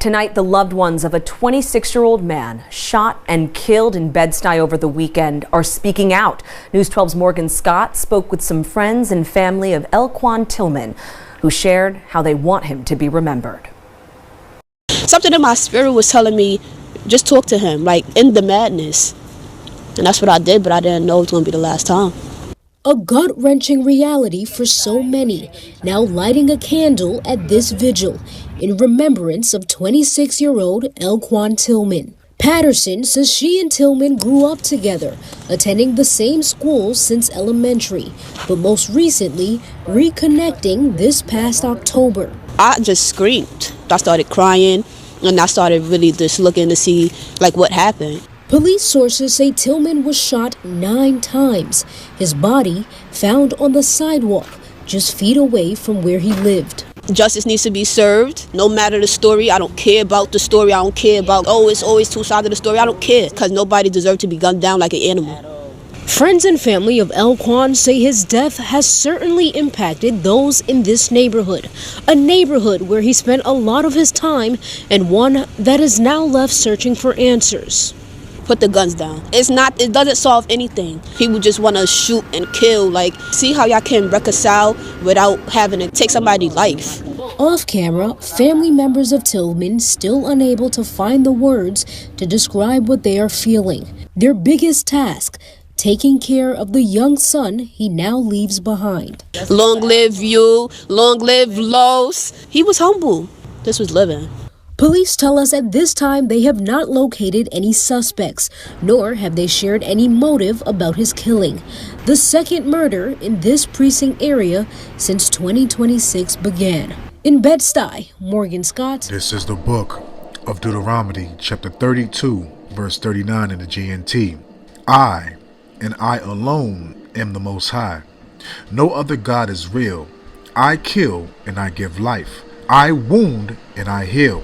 Tonight, the loved ones of a 26-year-old man shot and killed in Bed-Stuy over the weekend are speaking out. News 12's Morgan Scott spoke with some friends and family of Elquan Tillman, who shared how they want him to be remembered. Something in my spirit was telling me, just talk to him, like, end the madness. And that's what I did, but I didn't know it was going to be the last time. A gut-wrenching reality for so many, now lighting a candle at this vigil in remembrance of 26-year-old Elquan Tillman. Patterson says she and Tillman grew up together, attending the same school since elementary, but most recently reconnecting this past October. I just screamed. I started crying, and I started really just looking to see, like, what happened. Police sources say Tillman was shot 9 times. His body found on the sidewalk, just feet away from where he lived. Justice needs to be served. No matter the story, I don't care about the story. I don't care about, oh, it's always two sides of the story. I don't care, because nobody deserves to be gunned down like an animal. Friends and family of Elquan say his death has certainly impacted those in this neighborhood, a neighborhood where he spent a lot of his time and one that is now left searching for answers. Put the guns down. It doesn't solve anything. People just want to shoot and kill. Like, see how y'all can reconcile without having to take somebody's life. Off camera, family members of Tillman still unable to find the words to describe what they are feeling. Their biggest task, taking care of the young son he now leaves behind. Long live you, long live Los. He was humble. This was living. Police tell us at this time they have not located any suspects, nor have they shared any motive about his killing. The second murder in this precinct area since 2026 began. In Bed-Stuy, Morgan Scott. This is the book of Deuteronomy, chapter 32, verse 39 in the GNT. I, and I alone, am the Most High. No other God is real. I kill and I give life. I wound and I heal.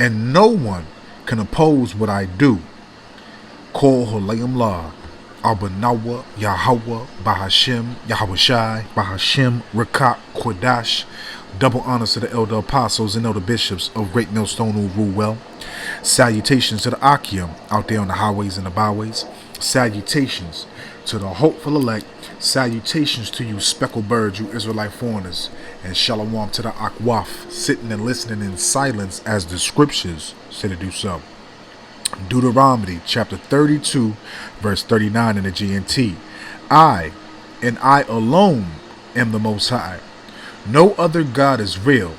And no one can oppose what I do. Kol Holayim La, Abanawa, Yahweh, Bahashem, Yahweh Bahashem, Rekak, Kodash. Double honors to the elder apostles and elder bishops of Great Millstone who rule well. Salutations to the Akim out there on the highways and the byways. Salutations to the hopeful elect. Salutations to you speckled birds, you Israelite foreigners. And shalom to the Akwaf, sitting and listening in silence as the scriptures say to do so. Deuteronomy chapter 32, verse 39 in the GNT. I, and I alone, am the Most High. No other God is real.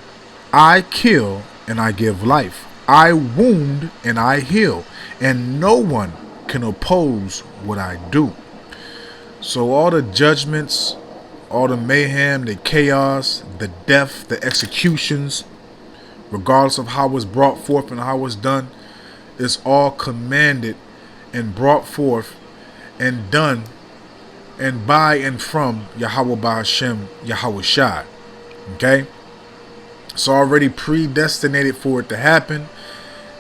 I kill and I give life. I wound and I heal. And no one can oppose what I do. So all the judgments, all the mayhem, the chaos, the death, the executions, regardless of how it's brought forth and how it's done, it's all commanded and brought forth and done and by and from Yahweh Bahashem, Yahweh Shai. Okay? It's already predestinated for it to happen.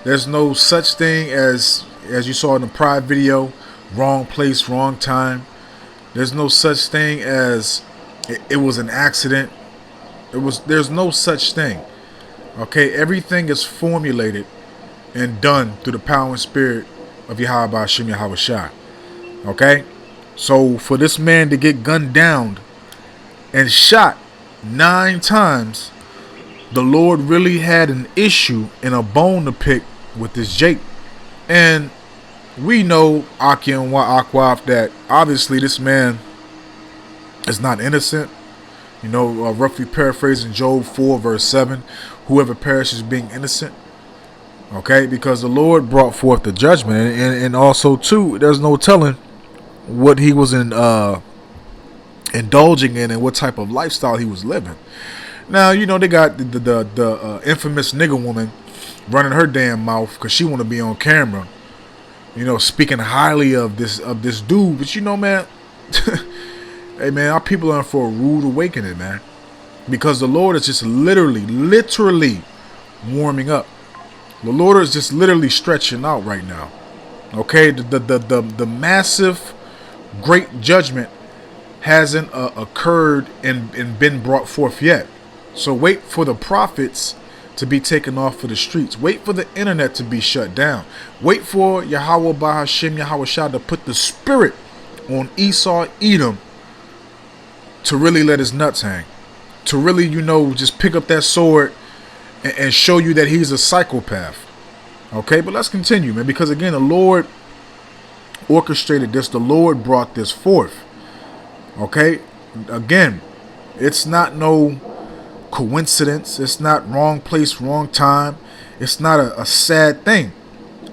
There's no such thing as you saw in the prior video, wrong place, wrong time. There's no such thing as it was an accident. There's no such thing. Okay, everything is formulated and done through the power and spirit of Yahweh Hashem Yahweh Shai. Okay? So for this man to get gunned down and shot 9 times, the Lord really had an issue and a bone to pick with this Jake. And we know Aki and Akwaf that obviously this man is not innocent. You know, roughly paraphrasing Job 4 verse 7, whoever perishes being innocent. Okay, because the Lord brought forth the judgment, and also too, there's no telling what he was indulging in and what type of lifestyle he was living. Now, you know, they got the infamous nigger woman running her damn mouth because she want to be on camera, you know, speaking highly of this dude. But you know, man, hey man, our people are in for a rude awakening, man, because the Lord is just literally warming up. The Lord is just literally stretching out right now. Okay, the massive great judgment hasn't occurred and been brought forth yet. So wait for the prophets to be taken off of the streets. Wait for the internet to be shut down. Wait for Yahweh Bahashim Yahweh Shah to put the spirit on Esau Edom to really let his nuts hang. To really, just pick up that sword and show you that he's a psychopath. Okay, but let's continue, man, because again, the Lord orchestrated this. The Lord brought this forth. Okay, again, it's not no coincidence. It's not wrong place, wrong time. It's not a sad thing.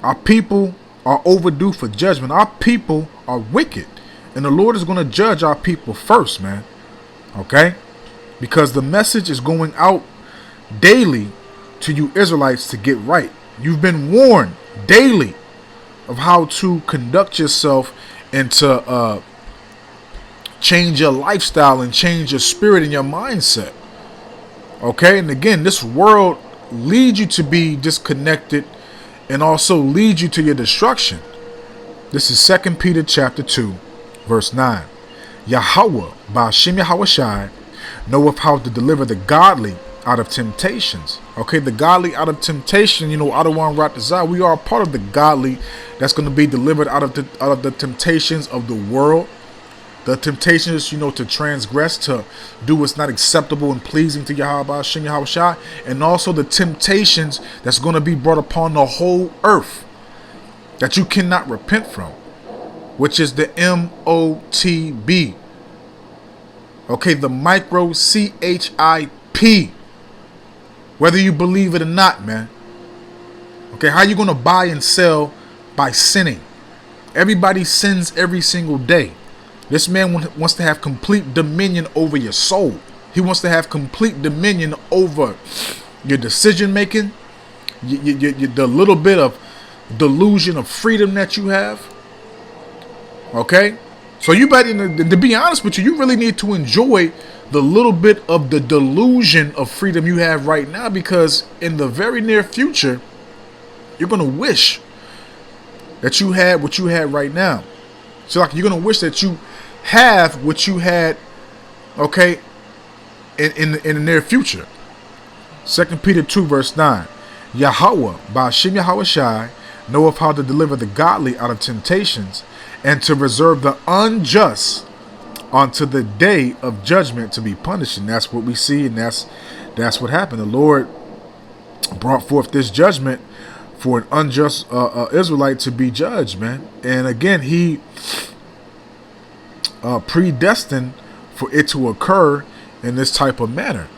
Our people are overdue for judgment. Our people are wicked, and the Lord is going to judge our people first, man. Okay, because the message is going out daily to you Israelites to get right. You've been warned daily of how to conduct yourself and to change your lifestyle and change your spirit and your mindset. Okay, and again, this world leads you to be disconnected and also leads you to your destruction. This is 2 Peter chapter 2, verse 9. Yahweh, Ba'ashim Yahweh Shai, knoweth how to deliver the godly out of temptations. Okay, the godly out of temptation, Adawan Ratazah, we are a part of the godly that's going to be delivered out of the temptations of the world. The temptations, to transgress, to do what's not acceptable and pleasing to Yahweh Shem Yahweh Shai, and also the temptations that's going to be brought upon the whole earth that you cannot repent from, which is the MOTB. Okay, the micro CHIP. Whether you believe it or not, man. Okay, how you going to buy and sell? By sinning. Everybody sins every single day. This man wants to have complete dominion over your soul. He wants to have complete dominion over your decision making, the little bit of delusion of freedom that you have. Okay? So you better, to be honest with you, you really need to enjoy the little bit of the delusion of freedom you have right now, because in the very near future, you're going to wish that you had what you had right now. So like you're going to wish that you have what you had, okay, in the near future. 2 Peter 2 verse 9. Yahweh, Ba'ashim Yahweh Shai, knoweth how to deliver the godly out of temptations, and to reserve the unjust unto the day of judgment to be punished. And that's what we see, and that's what happened. The Lord brought forth this judgment for an unjust Israelite to be judged, man. And again, he predestined for it to occur in this type of manner.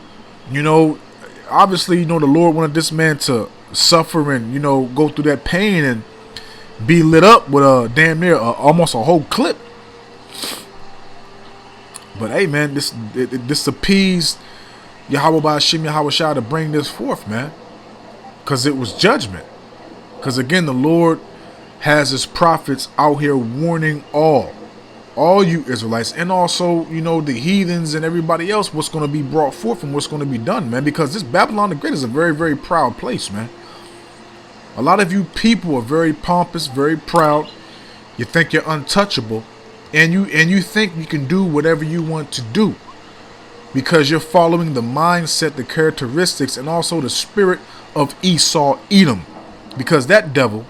Obviously, the Lord wanted this man to suffer and, go through that pain and be lit up with a damn near almost a whole clip. But hey, man, this appeased Yahweh Ba'ashim Yahweh Shah to bring this forth, man, because it was judgment. Because again, the Lord has his prophets out here warning all you Israelites, and also, the heathens and everybody else, what's going to be brought forth and what's going to be done, man. Because this Babylon the Great is a very, very proud place, man. A lot of you people are very pompous, very proud. You think you're untouchable, and you think you can do whatever you want to do, because you're following the mindset, the characteristics, and also the spirit of Esau Edom. Because that devil,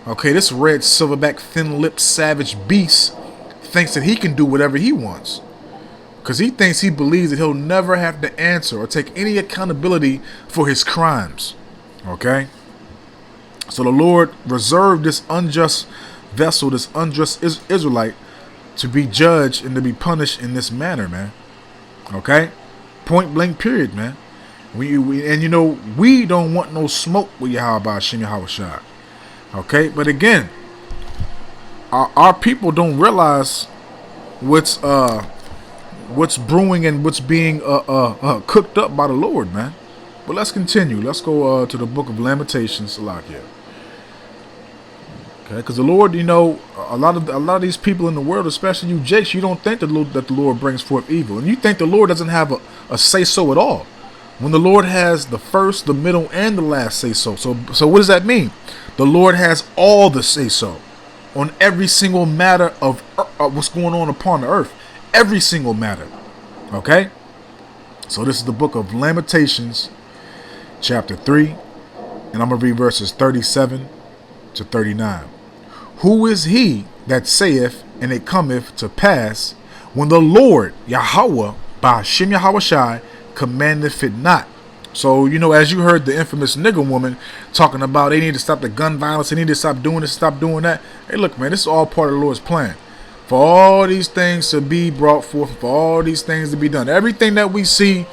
okay, this red silverback thin-lipped savage beast, thinks that he can do whatever he wants, because he believes that he'll never have to answer or take any accountability for his crimes. Okay, so the Lord reserved this unjust vessel, this unjust Israelite, to be judged and to be punished in this manner, man. Okay, point blank, period, man. We don't want no smoke with Yahweh Ba'ashim Yahweh Shai. Okay, but again, our people don't realize what's brewing and what's being cooked up by the Lord, man. But let's continue. Let's go to the book of Lamentations, Salakia. Okay, because the Lord, a lot of these people in the world, especially you Jakes, you don't think that the Lord brings forth evil, and you think the Lord doesn't have a say so at all, when the Lord has the first, the middle, and the last say so. So what does that mean? The Lord has all the say so on every single matter of what's going on upon the earth. Every single matter. Okay? So this is the book of Lamentations, chapter 3, and I'm going to read verses 37 to 39. Who is he that saith, and it cometh to pass, when the Lord, Yahweh, Ba'ashem Yahawashi, commandeth it not? So, as you heard the infamous nigger woman talking about they need to stop the gun violence, they need to stop doing this, stop doing that. Hey, look, man, this is all part of the Lord's plan. For all these things to be brought forth, for all these things to be done. Everything that we see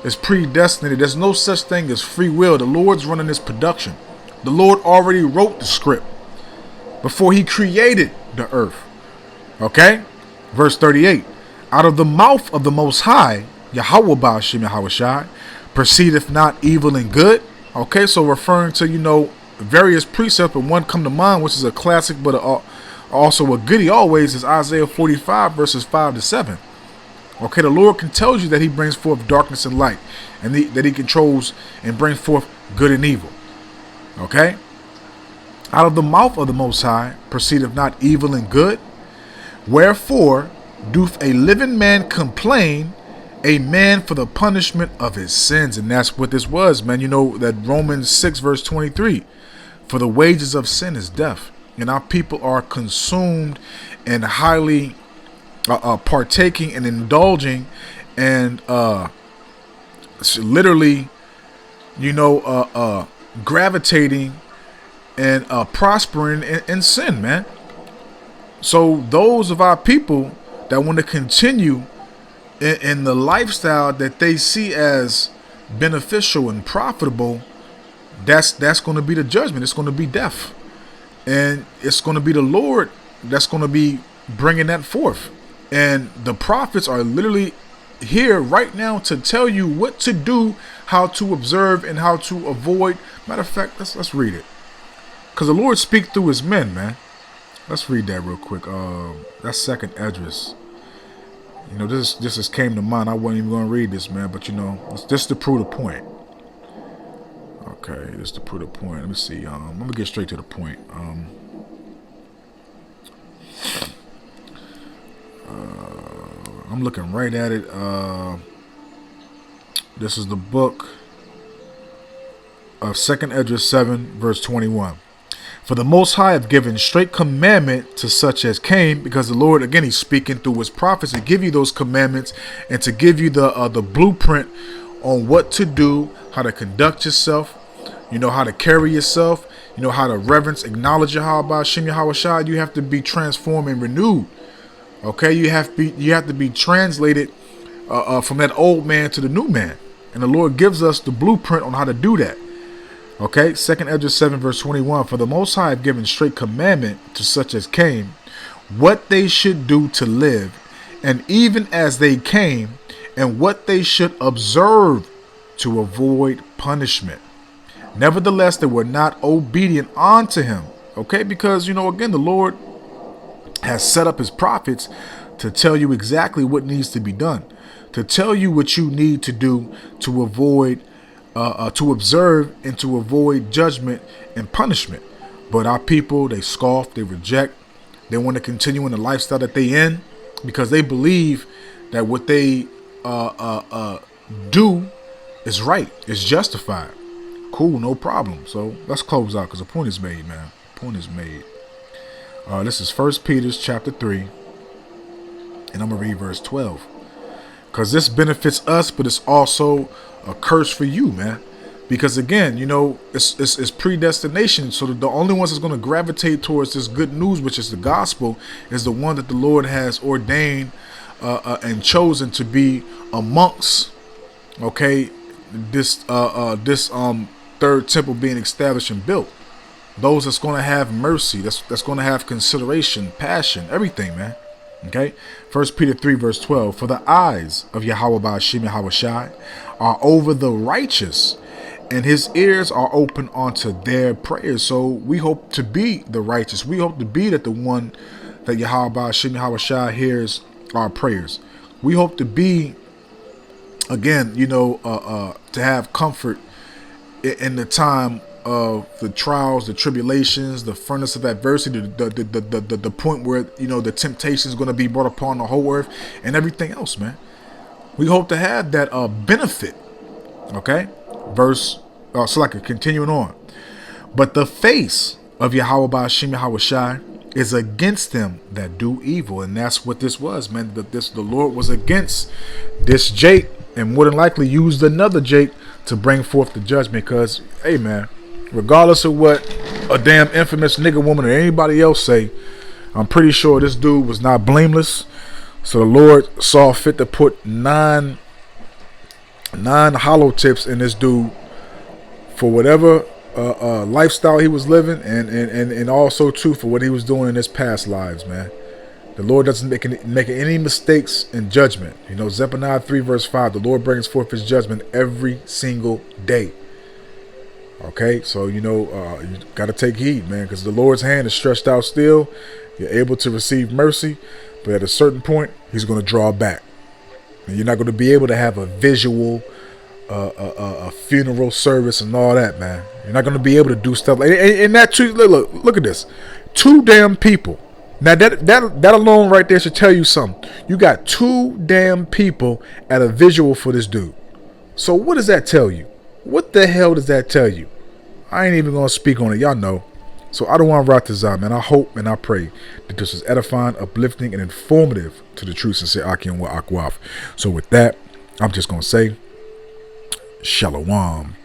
is predestinated. There's no such thing as free will. The Lord's running this production. The Lord already wrote the script before he created the earth. Okay? Verse 38. Out of the mouth of the Most High, Yahweh Ba'ashem Yahawashi, proceedeth not evil and good. Okay, so referring to, various precepts, but one come to mind, which is a classic, but also a goodie always, is Isaiah 45, verses 5 to 7. Okay, the Lord can tell you that he brings forth darkness and light, and that he controls and brings forth good and evil. Okay? Out of the mouth of the Most High proceedeth not evil and good. Wherefore doth a living man complain, a man for the punishment of his sins? And that's what this was, man. That Romans 6, verse 23. For the wages of sin is death. And our people are consumed and highly partaking and indulging and literally, gravitating and prospering in sin, man. So those of our people that want to continue in the lifestyle that they see as beneficial and profitable, that's going to be the judgment. It's going to be death. And it's going to be the Lord that's going to be bringing that forth. And the prophets are literally here right now to tell you what to do, how to observe, and how to avoid. Matter of fact, let's read it. Because the Lord speaks through his men, man. Let's read that real quick. That's 2nd Esdras. This just came to mind. I wasn't even going to read this, man. But, it's just to prove the point. Okay, just to prove the point. Let me see. I'm going to get straight to the point. I'm looking right at it. This is the book of 2nd Esdras 7, verse 21. For the Most High have given straight commandment to such as came, because the Lord, again, he's speaking through his prophets to give you those commandments and to give you the blueprint on what to do, how to conduct yourself, how to carry yourself, how to reverence, acknowledge Yahweh Shem Yahawashi. You have to be transformed and renewed. Okay, you have to be translated from that old man to the new man, and the Lord gives us the blueprint on how to do that. Okay, 2nd Esdras 7, verse 21. For the Most High have given straight commandment to such as came, what they should do to live, and even as they came, and what they should observe to avoid punishment. Nevertheless, they were not obedient unto him. Okay, because, again, the Lord has set up his prophets to tell you exactly what needs to be done, to tell you what you need to do to avoid to observe and to avoid judgment and punishment. But our people, they scoff, they reject, they want to continue in the lifestyle that they in, because they believe that what they do is right, is justified. Cool, no problem. So let's close out, because the point is made, man. The point is made. This is 1 Peter chapter 3, and I'm going to read verse 12. Because this benefits us, but it's also a curse for you, man. Because again, it's predestination. So the only ones that's going to gravitate towards this good news, which is the gospel, is the one that the Lord has ordained and chosen to be amongst, okay, this third temple being established and built. Those that's going to have mercy, that's going to have consideration, passion, everything, man. Okay, 1 Peter 3, verse 12. For the eyes of Yahweh Ba'ashem Yahawashi are over the righteous, and his ears are open unto their prayers. So we hope to be the righteous. We hope to be that the one that Yahweh Ba'ashem Yahawashi hears our prayers. We hope to be, again, to have comfort in the time of the trials, the tribulations, the furnace of adversity, the point where the temptation is going to be brought upon the whole earth and everything else, man. We hope to have that benefit. Okay, verse So like continuing on. But the face of Yahweh Ba'Shem Yahweh Shai is against them that do evil. And that's what this was, man. The Lord was against this Jake, and more than likely used another Jake to bring forth the judgment. Because, hey, man, regardless of what a damn infamous nigga woman or anybody else say, I'm pretty sure this dude was not blameless. So the Lord saw fit to put nine hollow tips in this dude for whatever lifestyle he was living, and also too for what he was doing in his past lives, man. The Lord doesn't make any mistakes in judgment. You know, Zephaniah 3 verse 5, the Lord brings forth his judgment every single day. Okay, so you know, you got to take heed, man, because the Lord's hand is stretched out still. You're able to receive mercy, but at a certain point, he's going to draw back. And you're not going to be able to have a visual a funeral service and all that, man. You're not going to be able to do stuff like, and that too. Look at this. 2 damn people. Now that alone right there should tell you something. You got 2 damn people at a visual for this dude. So what does that tell you? What the hell does that tell you? I ain't even going to speak on it. Y'all know. So I don't want to rot this out, man. I hope and I pray that this is edifying, uplifting, and informative to the true sincere Aki and Akwaf. So with that, I'm just going to say, Shalom.